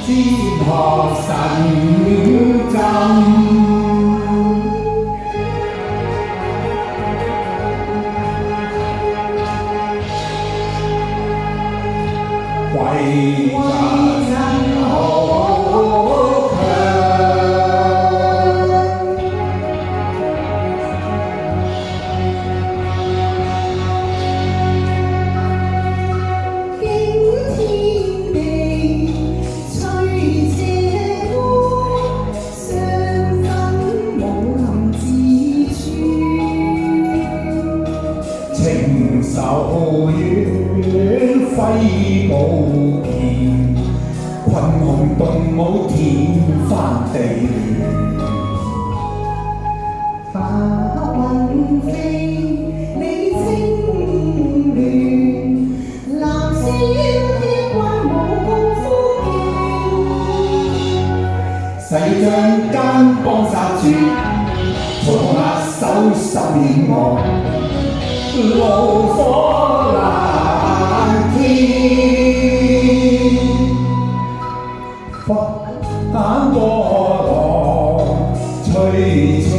哲學神針。為人好強，驚天地，吹斜歌，雙分武林自處。情仇怨揮寶劍，群雄動武天翻地亂。白雲飛，你清亂，藍絲的關武功夫勁。世將奸幫殺絕，從那手10年惡，怒火難天。反波浪吹邪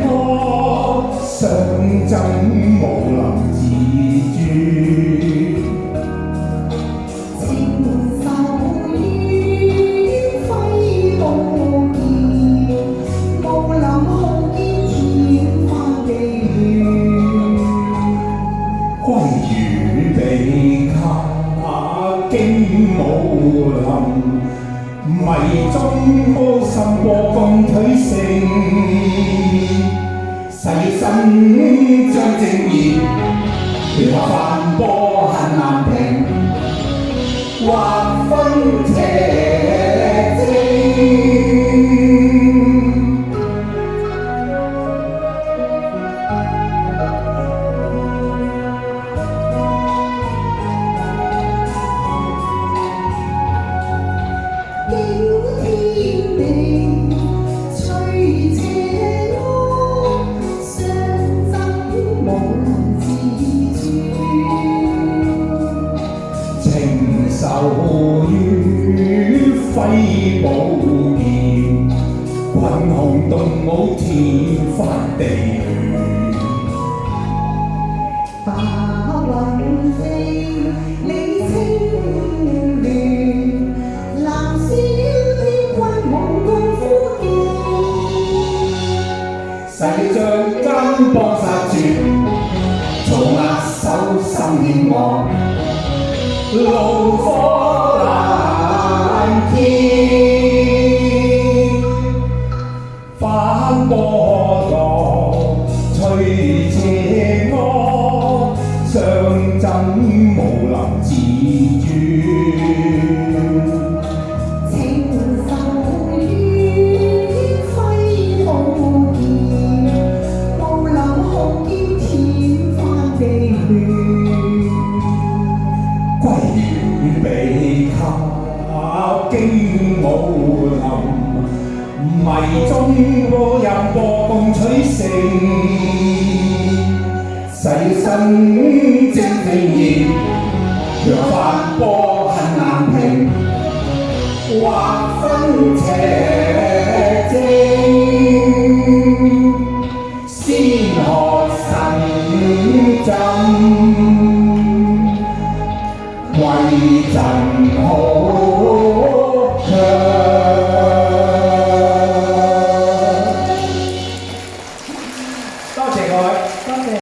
惡，相爭武林自尊。情仇怨揮寶劍，武林豪傑天翻地亂。歸於地卡經武林，迷中魔心過共取勝。世身將正義，亂學反波恨難平，劃分邪正。驚天地，吹斜歌，相爭武林自處。情仇怨揮寶劍，群雄動武天翻地亂。白雲飛，你清亂，藍絲的關武功夫勁。世將奸幫殺絕，從那手10年惡，怒火難天。反波浪吹邪惡，相爭武林自尊。情仇怨揮寶劍，武林豪傑天翻地亂。歸於被靠經武林，迷中魔人過共取勝。世身正義，若反波恨難平，劃分邪正。先學神針，為人好強。多謝各位。